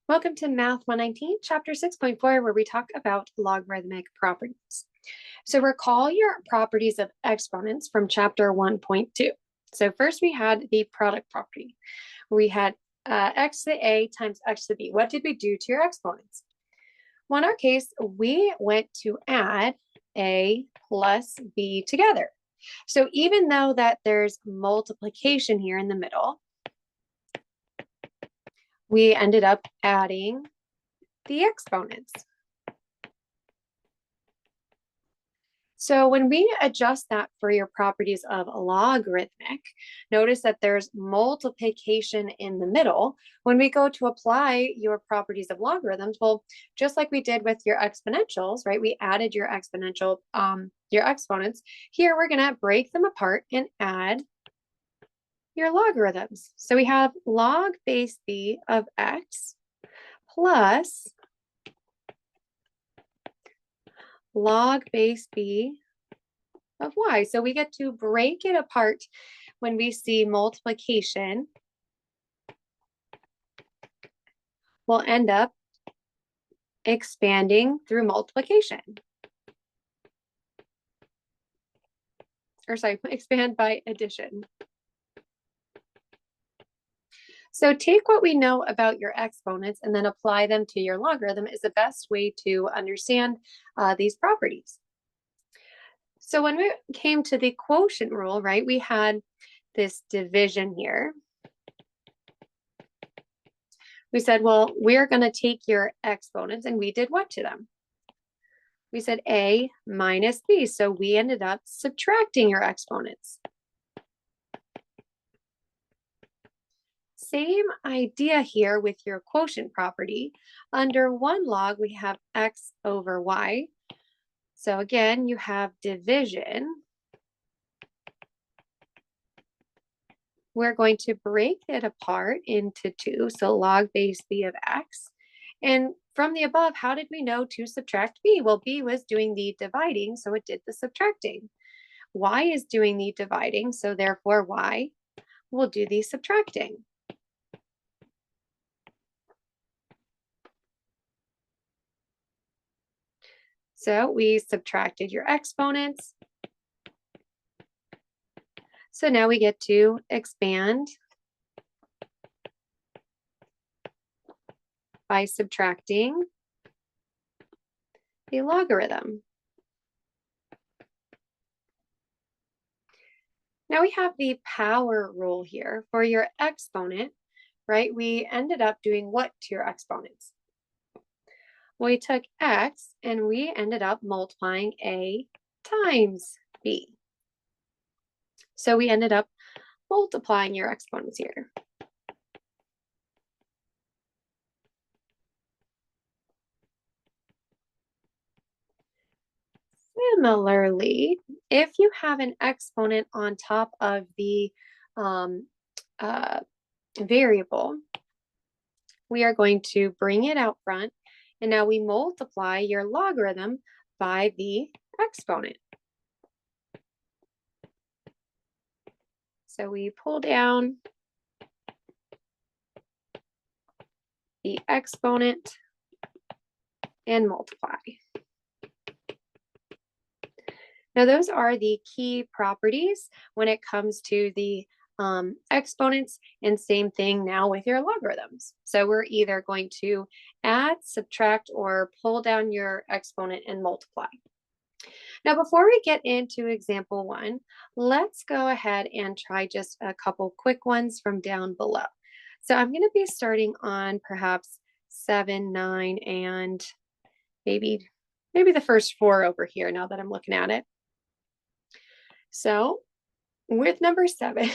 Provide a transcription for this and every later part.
Welcome to Math 119, Chapter 6.4, where we talk about logarithmic properties. So recall your properties of exponents from Chapter 1.2. So first we had the product property. We had x to the a times x to the b. What did we do to your exponents? Well, in our case, we went to add a plus b together. So even though that there's multiplication here in the middle, we ended up adding the exponents. So when we adjust that for your properties of logarithmic, notice that there's multiplication in the middle. When we go to apply your properties of logarithms, well, just like we did with your exponentials, right? We added your exponential, your exponents. Here, we're gonna break them apart and add your logarithms. So we have log base b of x plus log base b of y. So we get to break it apart when we see multiplication. We'll end up expanding through multiplication. Or sorry, expand by addition. So take what we know about your exponents and then apply them to your logarithm is the best way to understand these properties. So when we came to the quotient rule, right, we had this division here. We said, well, we're going to take your exponents, and we did what to them? We said a minus b, so we ended up subtracting your exponents. Same idea here with your quotient property. Under one log, we have x over y. So again, you have division. We're going to break it apart into two, so log base b of x. And from the above, how did we know to subtract b? Well, b was doing the dividing, so it did the subtracting. Y is doing the dividing, so therefore y will do the subtracting. So we subtracted your exponents. So now we get to expand by subtracting the logarithm. Now we have the power rule here for your exponent, right? We ended up doing what to your exponents? We took x and we ended up multiplying a times b. So we ended up multiplying your exponents here. Similarly, if you have an exponent on top of the variable, we are going to bring it out front, and now we multiply your logarithm by the exponent. So we pull down the exponent and multiply. Now those are the key properties when it comes to the exponents, and same thing now with your logarithms. So we're either going to add, subtract, or pull down your exponent and multiply. Now, before we get into example 1, let's go ahead and try just a couple quick ones from down below. So I'm going to be starting on perhaps 7, 9, and maybe the first 4 over here now that I'm looking at it. So with number 7,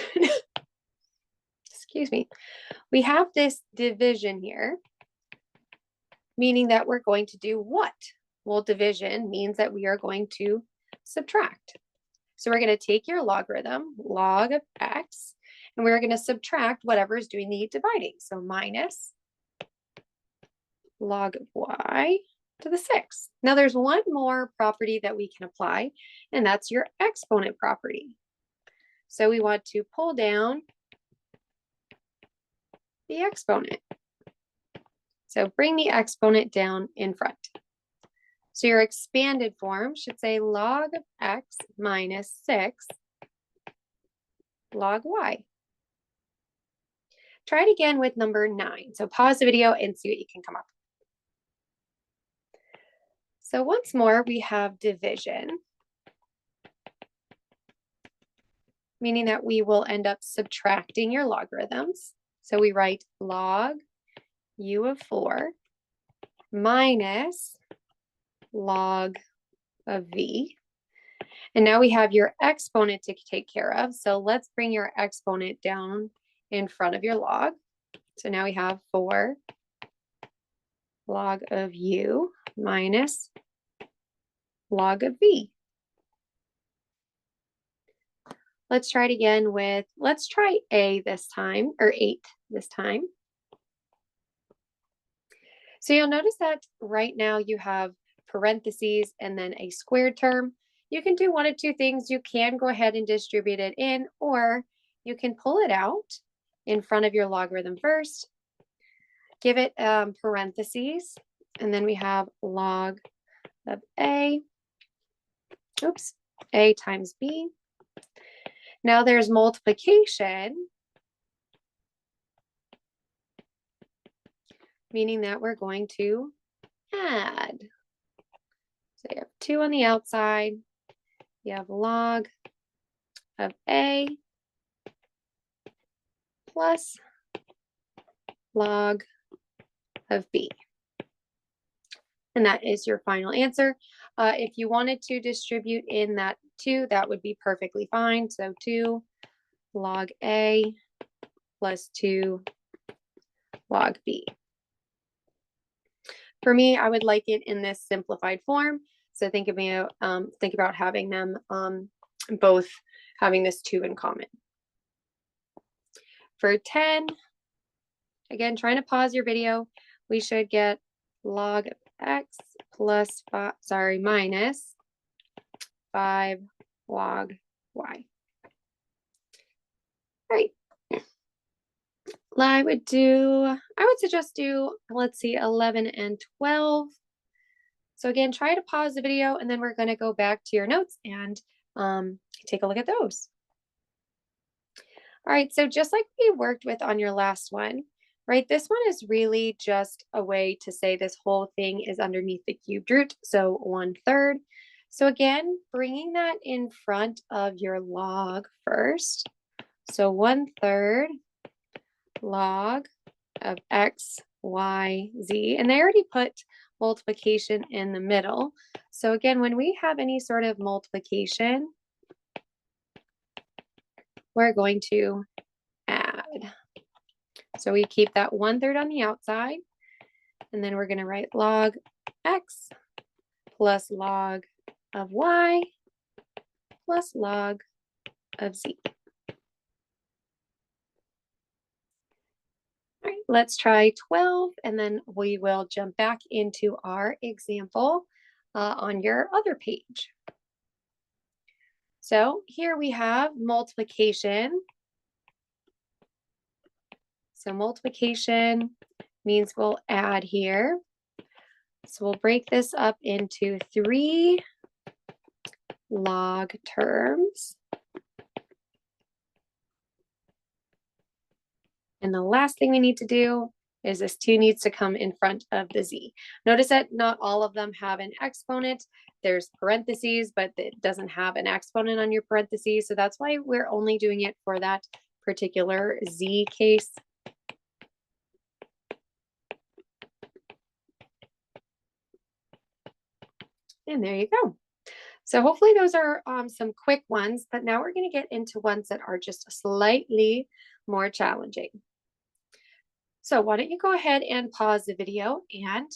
excuse me, we have this division here, meaning that we're going to do what? Well, division means that we are going to subtract. So we're going to take your logarithm, log of x, and we're going to subtract whatever is doing the dividing. So minus log of y to the 6th. Now there's one more property that we can apply, and that's your exponent property. So we want to pull down the exponent. So bring the exponent down in front. So your expanded form should say log of x minus 6 log y. Try it again with number 9. So pause the video and see what you can come up with. So once more, we have division, meaning that we will end up subtracting your logarithms. So we write log u of 4 minus log of v. And now we have your exponent to take care of. So let's bring your exponent down in front of your log. So now we have 4 log of u minus log of v. Let's try it again with, let's try a this time, or 8 this time. So you'll notice that right now you have parentheses and then a squared term. You can do one of two things. You can go ahead and distribute it in, or you can pull it out in front of your logarithm first, give it parentheses, and then we have log of a times b. Now there's multiplication, meaning that we're going to add. So you have 2 on the outside, you have log of a plus log of b. And that is your final answer. If you wanted to distribute in that 2, that would be perfectly fine. So 2 log a plus 2 log b. For me, I would like it in this simplified form. So think about having them both having this 2 in common. For 10, again, trying to pause your video, we should get log of x plus minus 5 log y. All right. I would suggest let's see, 11 and 12. So again, try to pause the video and then we're going to go back to your notes and take a look at those. All right, so just like we worked with on your last one, right? This one is really just a way to say this whole thing is underneath the cubed root, so 1/3. So again, bringing that in front of your log first. So 1/3 log of x, y, z, and they already put multiplication in the middle. So again, when we have any sort of multiplication, we're going to add. So we keep that 1/3 on the outside, and then we're going to write log x plus log of y plus log of z. All right, let's try 12, and then we will jump back into our example on your other page. So here we have multiplication. So multiplication means we'll add here. So we'll break this up into 3 log terms. And the last thing we need to do is this 2 needs to come in front of the z. Notice that not all of them have an exponent. There's parentheses, but it doesn't have an exponent on your parentheses. So that's why we're only doing it for that particular z case. And there you go. So hopefully those are some quick ones, but now we're going to get into ones that are just slightly more challenging. So why don't you go ahead and pause the video and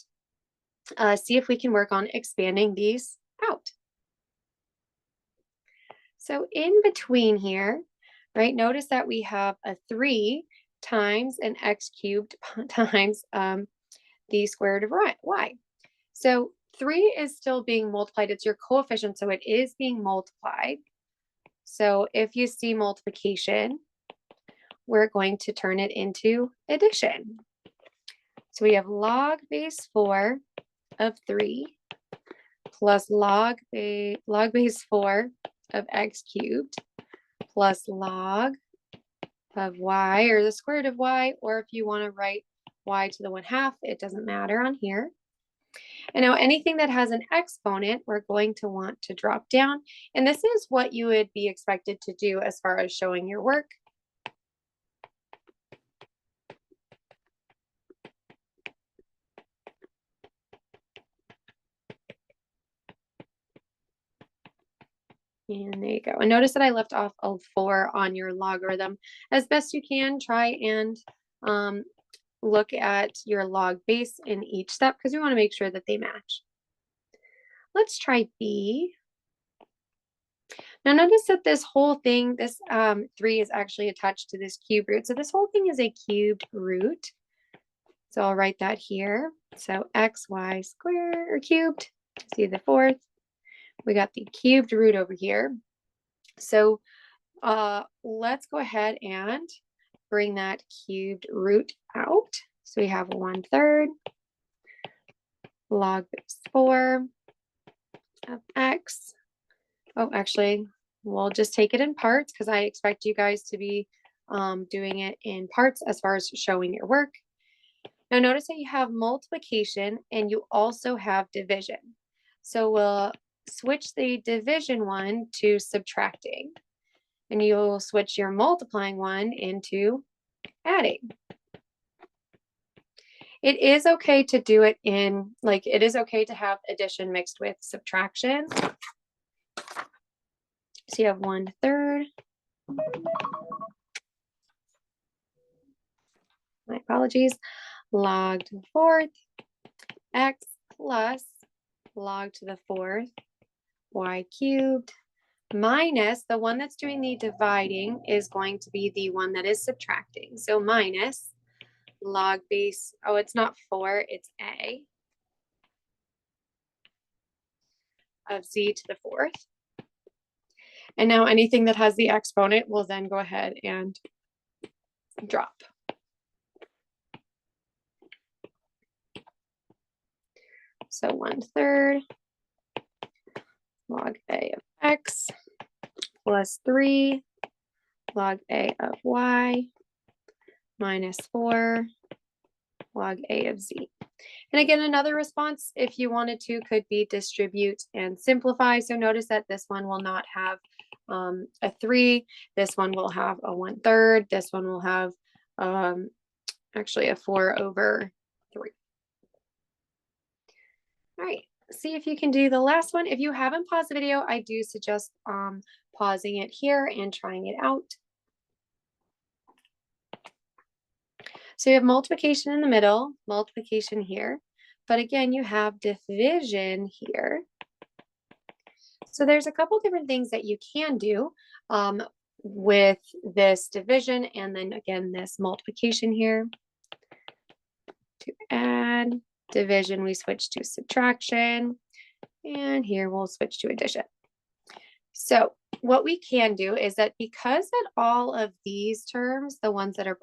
see if we can work on expanding these out. So in between here, right, notice that we have a 3 times an x cubed times the square root of y. So 3 is still being multiplied. It's your coefficient, so it is being multiplied. So if you see multiplication, we're going to turn it into addition. So we have log base 4 of 3 plus log base 4 of x cubed plus log of y, or the square root of y, or if you want to write y to the 1/2, it doesn't matter on here. And now anything that has an exponent, we're going to want to drop down. And this is what you would be expected to do as far as showing your work. And there you go. And notice that I left off a 4 on your logarithm. As best you can, try and look at your log base in each step because we want to make sure that they match. Let's try B. Now notice that this whole thing, this 3 is actually attached to this cube root. So this whole thing is a cubed root. So I'll write that here. So xy squared or cubed, see the 4th. We got the cubed root over here. So let's go ahead and bring that cubed root out. So we have 1/3 log base 4 of x. Oh, actually, we'll just take it in parts because I expect you guys to be doing it in parts as far as showing your work. Now notice that you have multiplication and you also have division. So we'll switch the division one to subtracting. And you'll switch your multiplying one into adding. It is okay to do it in, like, it is okay to have addition mixed with subtraction. So you have 1/3. My apologies. Log to the 4th, x plus log to the 4th, y cubed, minus the one that's doing the dividing is going to be the one that is subtracting. So minus log base, oh, it's not 4, it's a of z to the 4th. And now anything that has the exponent will then go ahead and drop. So 1/3 log a of x plus 3 log a of y minus 4 log a of z. And again, another response, if you wanted to, could be distribute and simplify. So notice that this one will not have a 3. This one will have a 1/3. This one will have actually a 4/3. All right, see if you can do the last one. If you haven't paused the video, I do suggest pausing it here and trying it out. So you have multiplication in the middle, multiplication here, but again, you have division here. So there's a couple different things that you can do with this division and then again, this multiplication here. To add division, we switch to subtraction, and here we'll switch to addition. So what we can do is that because that all of these terms, the ones that are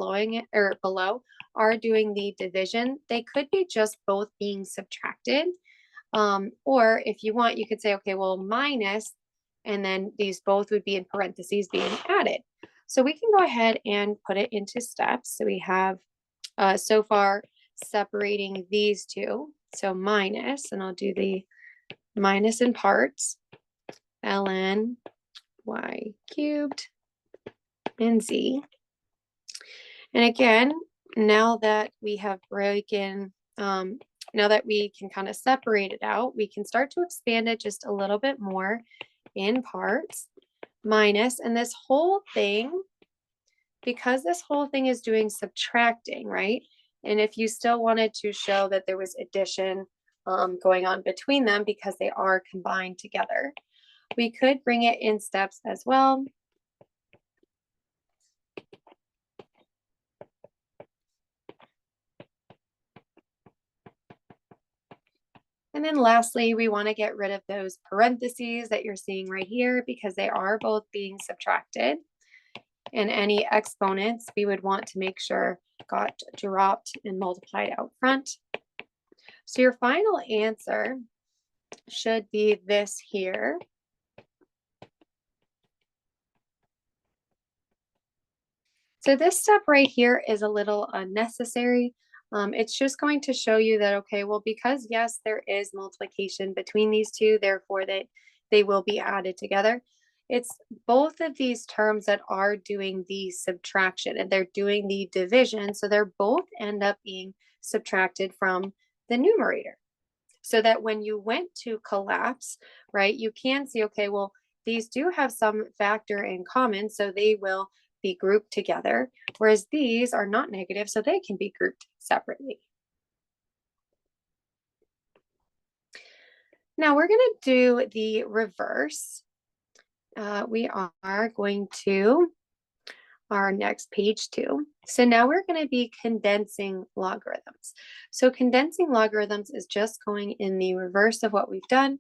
below, are doing the division, they could be just both being subtracted. Or if you want, you could say, okay, well, minus, and then these both would be in parentheses being added. So we can go ahead and put it into steps. So we have so far separating these two. So minus, and I'll do the minus in parts, ln y cubed and z. And again, now that we have broken, now that we can kind of separate it out, we can start to expand it just a little bit more in parts, minus, and this whole thing, because this whole thing is doing subtracting, right? And if you still wanted to show that there was addition going on between them because they are combined together, we could bring it in steps as well. And then lastly, we want to get rid of those parentheses that you're seeing right here because they are both being subtracted. And any exponents we would want to make sure got dropped and multiplied out front. So your final answer should be this here. So this step right here is a little unnecessary. It's just going to show you that, okay, well, because yes, there is multiplication between these two, therefore that they will be added together. It's both of these terms that are doing the subtraction and they're doing the division. So they're both end up being subtracted from the numerator. So that when you went to collapse, right, you can see, okay, well, these do have some factor in common, so they will be grouped together, whereas these are not negative, so they can be grouped separately. Now we're going to do the reverse. We are going to our next page 2. So now we're going to be condensing logarithms. So condensing logarithms is just going in the reverse of what we've done.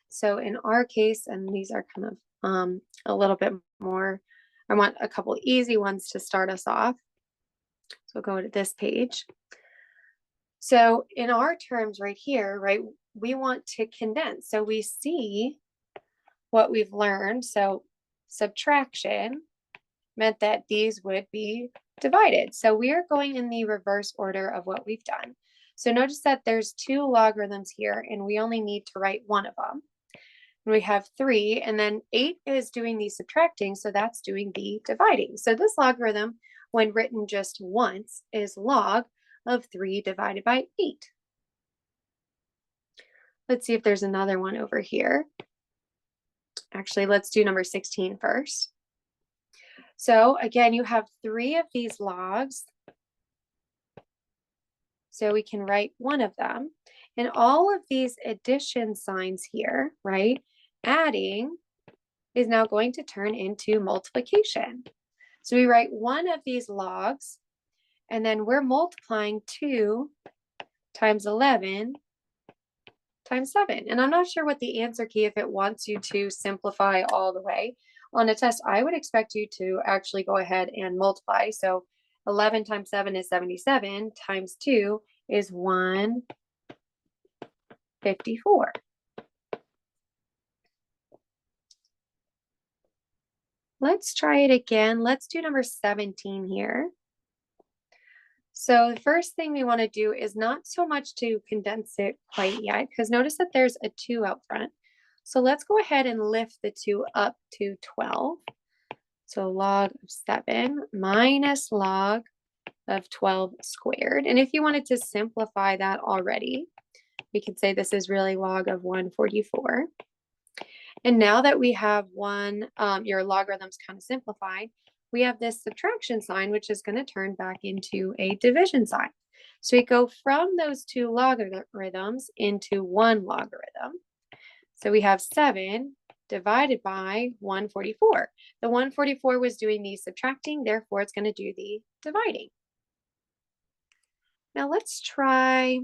So in our case, and these are kind of a little bit more, I want a couple easy ones to start us off. So we'll go to this page. So in our terms right here, right, we want to condense. So we see what we've learned. So subtraction meant that these would be divided. So we are going in the reverse order of what we've done. So notice that there's 2 logarithms here and we only need to write one of them. And we have 3 and then 8 is doing the subtracting, so that's doing the dividing. So this logarithm, when written just once, is log of 3 divided by 8. Let's see if there's another one over here. Actually, let's do number 16 first. So again, you have 3 of these logs. So we can write one of them. And all of these addition signs here, right, adding is now going to turn into multiplication. So we write one of these logs, and then we're multiplying 2 times 11 times 7. And I'm not sure what the answer key, if it wants you to simplify all the way. On a test, I would expect you to actually go ahead and multiply. So 11 times 7 is 77, times 2 is 154. Let's try it again. Let's do number 17 here. So the first thing we want to do is not so much to condense it quite yet, because notice that there's a 2 out front. So let's go ahead and lift the 2 up to 12. So log of 7 minus log of 12 squared. And if you wanted to simplify that already, we could say this is really log of 144. And now that we have your logarithms kind of simplified, we have this subtraction sign, which is going to turn back into a division sign. So we go from those 2 logarithms into 1 logarithm. So we have 7 divided by 144. The 144 was doing the subtracting, therefore it's going to do the dividing. Now let's try,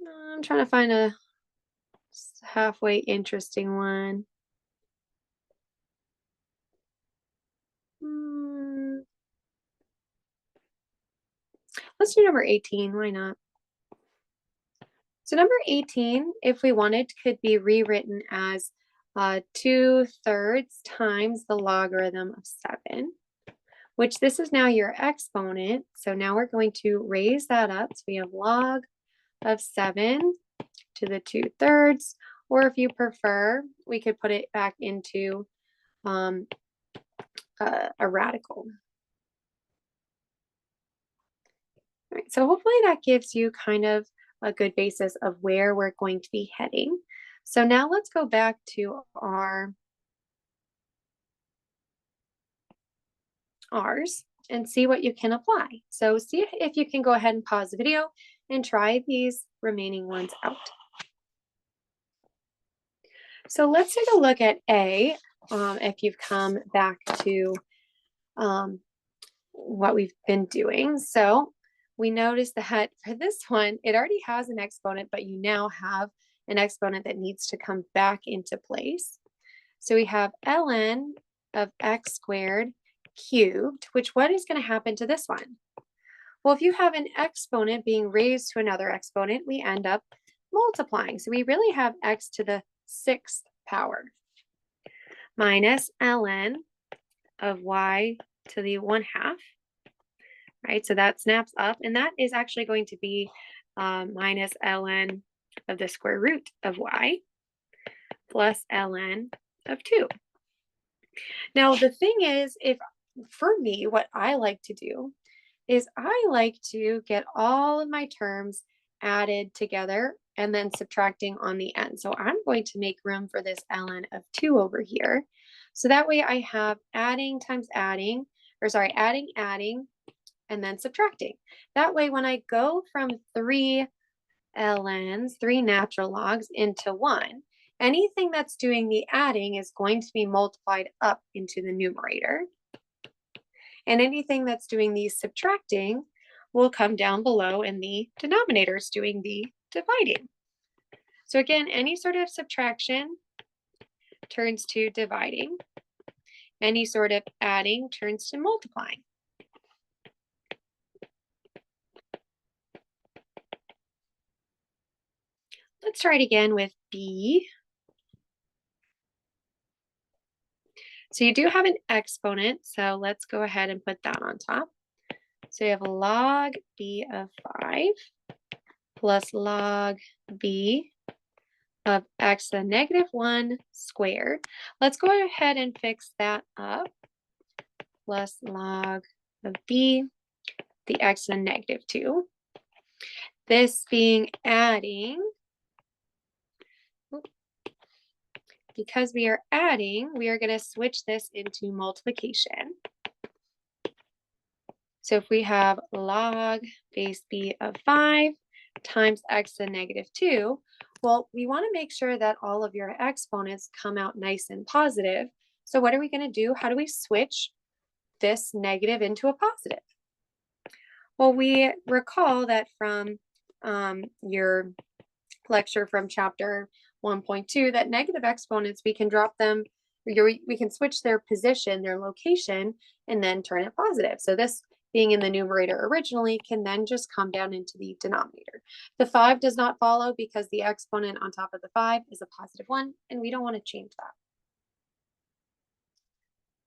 I'm trying to find a halfway interesting one. Let's do number 18, why not? So number 18, if we wanted, could be rewritten as 2/3 times the logarithm of 7, which this is now your exponent. So now we're going to raise that up. So we have log of 7 to the 2/3, or if you prefer, we could put it back into a radical. All right, so hopefully that gives you kind of a good basis of where we're going to be heading. So now let's go back to our R's and see what you can apply. So see if you can go ahead and pause the video and try these remaining ones out. So let's take a look at A, if you've come back to what we've been doing. So we notice that for this one, it already has an exponent, but you now have an exponent that needs to come back into place. So we have ln of x squared cubed, which what is going to happen to this one? Well, if you have an exponent being raised to another exponent, we end up multiplying. So we really have x to the 6th power minus ln of y to the 1/2, right? So that snaps up, and that is actually going to be minus ln of the square root of y plus ln of 2. Now, the thing is, if for me, what I like to do is I like to get all of my terms added together and then subtracting on the end. So I'm going to make room for this ln of 2 over here. So that way I have adding times adding, or sorry, adding, and then subtracting. That way when I go from 3 ln's, 3 natural logs, into 1, anything that's doing the adding is going to be multiplied up into the numerator. And anything that's doing the subtracting will come down below, and the denominator is doing the dividing. So again, any sort of subtraction turns to dividing. Any sort of adding turns to multiplying. Let's try it again with b. So you do have an exponent, so let's go ahead and put that on top. So you have log b of 5 plus log b of x to the negative 1 squared. Let's go ahead and fix that up. Plus log of b, the x to the negative 2. This being adding, because we are adding, we are going to switch this into multiplication. So if we have log base b of 5 times x to the negative 2, well, we want to make sure that all of your exponents come out nice and positive. So what are we going to do? How do we switch this negative into a positive? Well, we recall that from your lecture from chapter 1.2 that negative exponents, we can drop them, we can switch their position, their location, and then turn it positive. So this being in the numerator originally can then just come down into the denominator. The 5 does not follow because the exponent on top of the 5 is a positive 1, and we don't want to change that.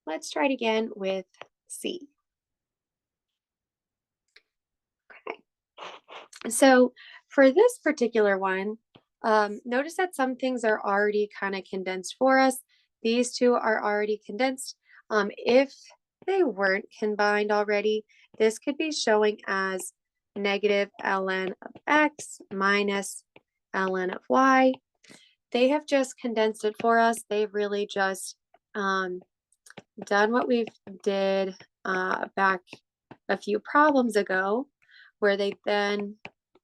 Let's try it again with C. Okay. So for this particular one, notice that some things are already kind of condensed for us. These two are already condensed. If they weren't combined already, this could be showing as negative ln of x minus ln of y. They have just condensed it for us. They've really just done what we did back a few problems ago, where they then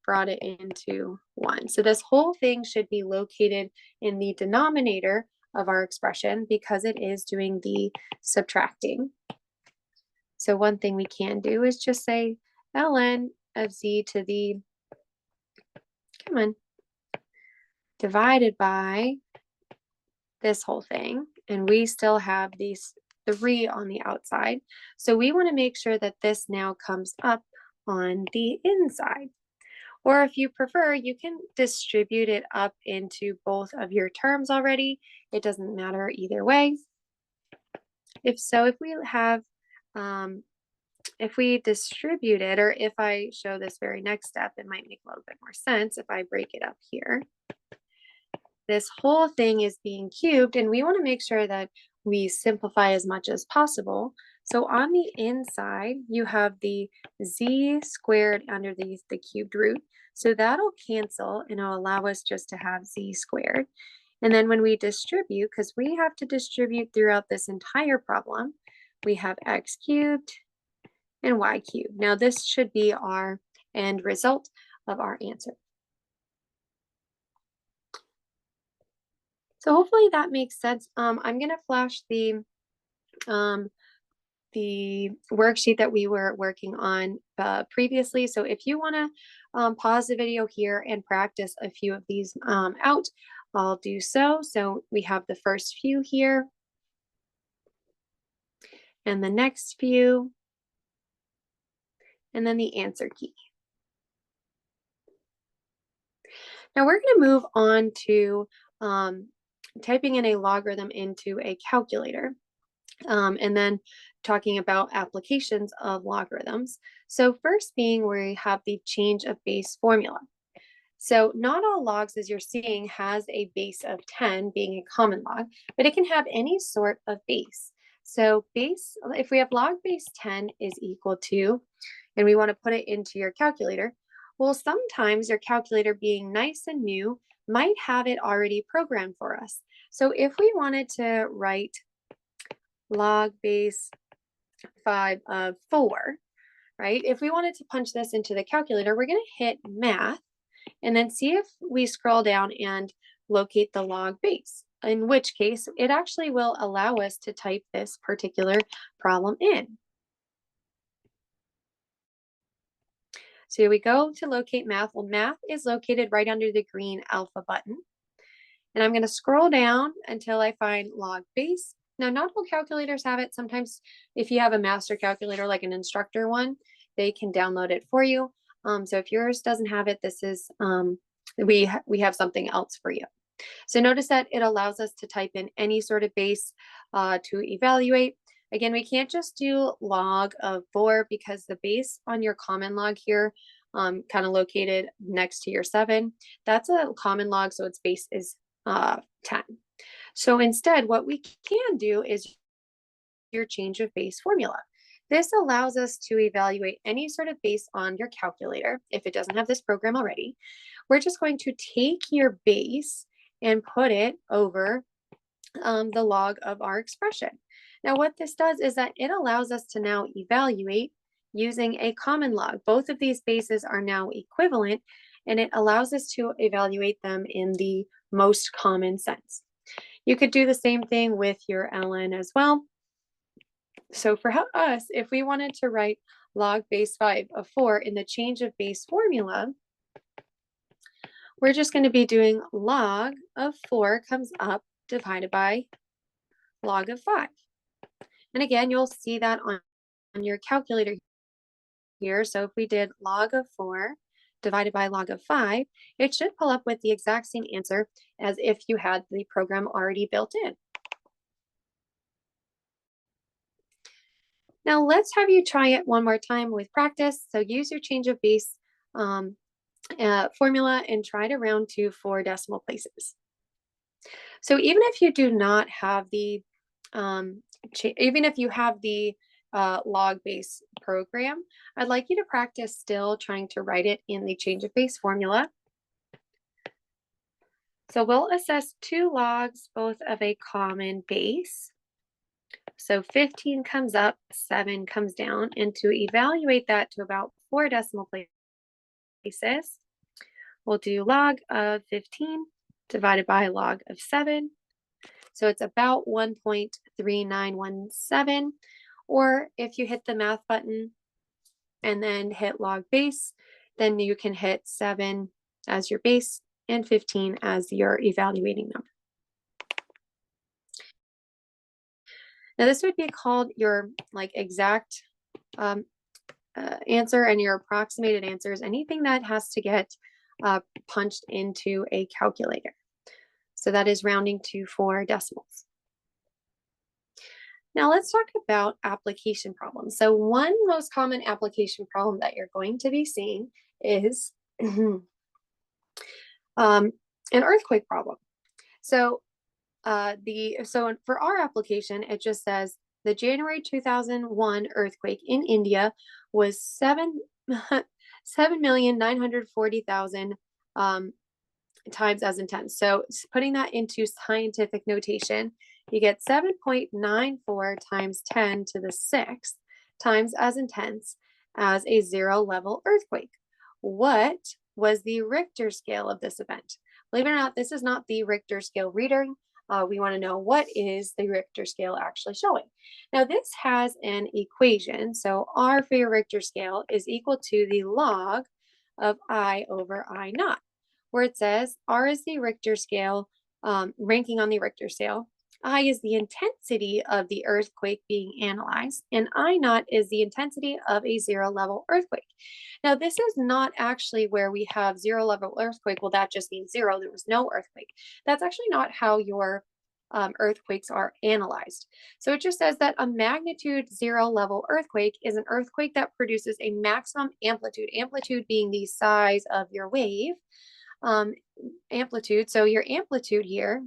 brought it into 1. So this whole thing should be located in the denominator of our expression because it is doing the subtracting. So one thing we can do is just say ln of z to the, come on, divided by this whole thing. And we still have these 3 on the outside. So we want to make sure that this now comes up on the inside. Or if you prefer, you can distribute it up into both of your terms already. It doesn't matter either way. If we have, if we distribute it, or if I show this very next step, it might make a little bit more sense if I break it up here. This whole thing is being cubed, and we want to make sure that we simplify as much as possible. So on the inside, you have the z squared under the cubed root. So that'll cancel, and it'll allow us just to have z squared. And then when we distribute, because we have to distribute throughout this entire problem, we have x cubed and y cubed. Now this should be our end result of our answer. So hopefully that makes sense. I'm going to flash the worksheet that we were working on previously. So if you want to pause the video here and practice a few of these out, I'll do so. So we have the first few here and the next few, and then the answer key. Now we're going to move on to typing in a logarithm into a calculator, and then talking about applications of logarithms. So first being where we have the change of base formula. So not all logs, as you're seeing, has a base of 10 being a common log, but it can have any sort of base. So base, if we have log base 10 is equal to, and we want to put it into your calculator, well, sometimes your calculator, being nice and new, might have it already programmed for us. So if we wanted to write log base 5 of 4, right? If we wanted to punch this into the calculator, we're going to hit math and then see if we scroll down and locate the log base, in which case it actually will allow us to type this particular problem in. So here we go to locate math. Well, math is located right under the green alpha button. And I'm going to scroll down until I find log base. Now, not all calculators have it. Sometimes if you have a master calculator, like an instructor one, they can download it for you. So if yours doesn't have it, this is, we have something else for you. So notice that it allows us to type in any sort of base to evaluate. Again, we can't just do log of 4 because the base on your common log here, kind of located next to your 7, that's a common log, so its base is 10. So instead, what we can do is your change of base formula. This allows us to evaluate any sort of base on your calculator. If it doesn't have this program already, we're just going to take your base and put it over the log of our expression. Now, what this does is that it allows us to now evaluate using a common log. Both of these bases are now equivalent, and it allows us to evaluate them in the most common sense. You could do the same thing with your ln as well. So for us, if we wanted to write log base 5 of 4 in the change of base formula, we're just going to be doing log of 4 comes up divided by log of 5. And again, you'll see that on your calculator here. So if we did log of 4 divided by log of 5, it should pull up with the exact same answer as if you had the program already built in. Now let's have you try it one more time with practice. So use your change of base formula and try to round to 4 decimal places. So even if you do not have the, even if you have the log base program, I'd like you to practice still trying to write it in the change of base formula. So we'll assess 2 logs, both of a common base. So 15 comes up, 7 comes down, and to evaluate that to about 4 decimal places, we'll do log of 15 divided by log of 7. So it's about 1.3917. Or if you hit the math button and then hit log base, then you can hit 7 as your base and 15 as your evaluating number. Now this would be called your exact answer and your approximated answers, anything that has to get punched into a calculator. So that is rounding to 4 decimals. Now let's talk about application problems. So one most common application problem that you're going to be seeing is an earthquake problem. So for our application, it just says the January 2001 earthquake in India was 7,940,000 times as in tens. So putting that into scientific notation, you get 7.94 times 10 to the 6th times as in tens as a 0 level earthquake. What was the Richter scale of this event? Believe it or not, this is not the Richter scale reading. We want to know what is the Richter scale actually showing. Now this has an equation. So R for your Richter scale is equal to the log of I over I naught, where it says R is the Richter scale ranking on the Richter scale. I is the intensity of the earthquake being analyzed, and I naught is the intensity of a zero level earthquake. Now, this is not actually where we have zero level earthquake. Well, that just means zero. There was no earthquake. That's actually not how your earthquakes are analyzed. So it just says that a magnitude zero level earthquake is an earthquake that produces a maximum amplitude being the size of your wave, amplitude. So your amplitude here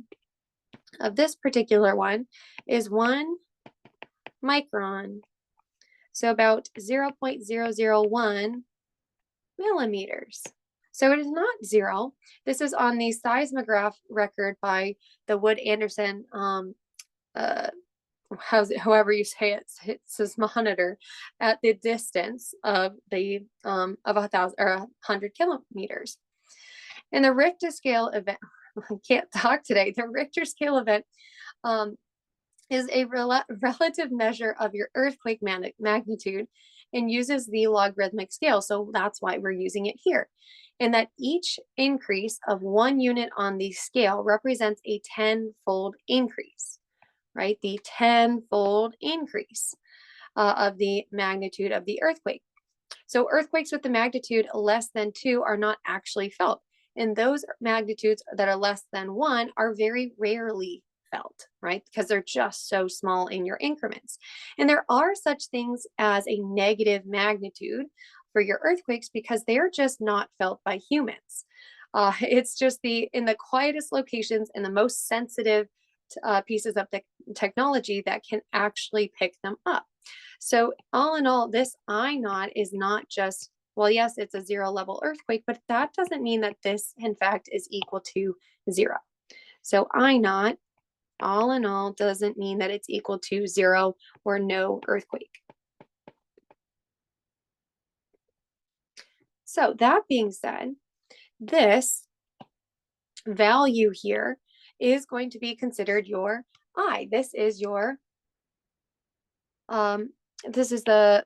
of this particular one is 1 micron. So about 0.001 millimeters. So it is not zero. This is on the seismograph record by the Wood-Anderson, however you say it, seismometer at the distance of the of 1,000 or 100 kilometers. And the Richter scale event, I can't talk today. The Richter scale event is a relative measure of your earthquake magnitude and uses the logarithmic scale. So that's why we're using it here. And that each increase of 1 unit on the scale represents a 10-fold increase, right? The 10-fold increase of the magnitude of the earthquake. So earthquakes with the magnitude less than 2 are not actually felt. And those magnitudes that are less than 1 are very rarely felt, right? Because they're just so small in your increments. And there are such things as a negative magnitude for your earthquakes because they're just not felt by humans. It's just in the quietest locations and the most sensitive pieces of the technology that can actually pick them up. So all in all, this I naught is not just, well, yes, it's a zero level earthquake, but that doesn't mean that this in fact is equal to 0. So I naught, all in all, doesn't mean that it's equal to 0 or no earthquake. So that being said, this value here is going to be considered your I. This is your, this is the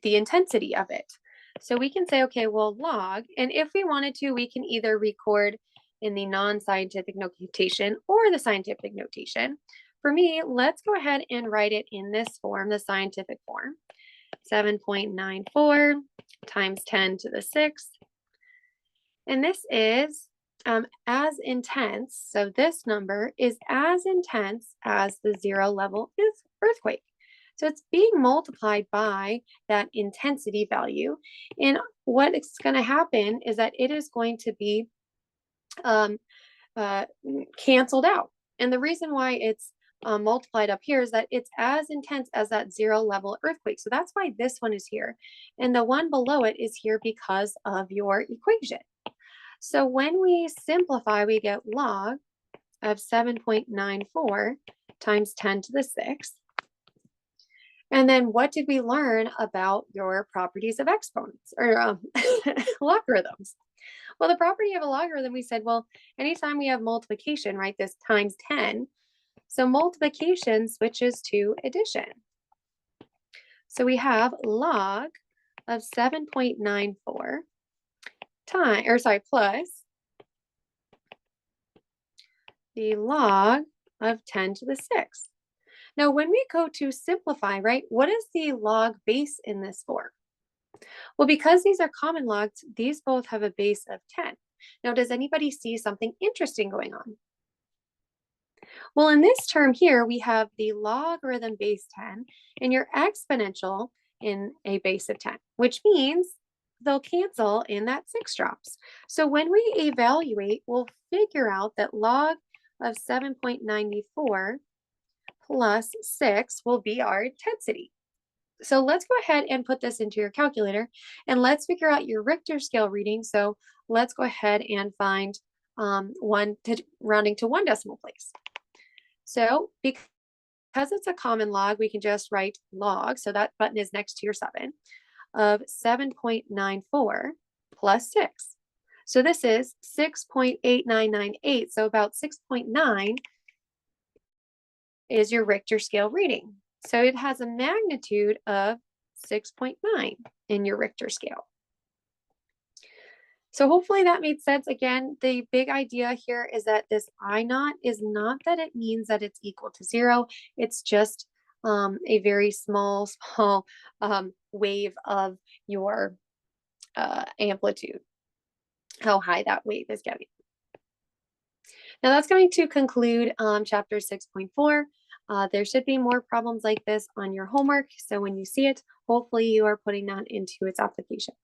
intensity of it. So we can say, okay, well, log, and if we wanted to, we can either record in the non-scientific notation or the scientific notation. For me, let's go ahead and write it in this form, the scientific form. 7.94 times 10 to the 6th. And this is as intense, so this number is as intense as the zero level earthquake. So it's being multiplied by that intensity value. And what is going to happen is that it is going to be canceled out. And the reason why it's multiplied up here is that it's as intense as that zero level earthquake. So that's why this one is here. And the one below it is here because of your equation. So when we simplify, we get log of 7.94 times 10 to the 6th. And then what did we learn about your properties of exponents or logarithms? Well, the property of a logarithm, we said, well, anytime we have multiplication, right, this times 10, so multiplication switches to addition. So we have log of 7.94 plus the log of 10 to the 6th. Now, when we go to simplify, right, what is the log base in this form? Well, because these are common logs, these both have a base of 10. Now, does anybody see something interesting going on? Well, in this term here, we have the logarithm base 10 and your exponential in a base of 10, which means they'll cancel and that 6 drops. So when we evaluate, we'll figure out that log of 7.94 plus 6 will be our intensity. So let's go ahead and put this into your calculator and let's figure out your Richter scale reading. So let's go ahead and find rounding to 1 decimal place. So because it's a common log, we can just write log. So that button is next to your 7 of 7.94 plus 6. So this is 6.8998. So about 6.9 is your Richter scale reading. So it has a magnitude of 6.9 in your Richter scale. So hopefully that made sense. Again, the big idea here is that this I naught is not that it means that it's equal to zero. It's just a very small, small wave of your amplitude, how high that wave is getting. Now that's going to conclude chapter 6.4. There should be more problems like this on your homework. So when you see it, hopefully you are putting that into its application.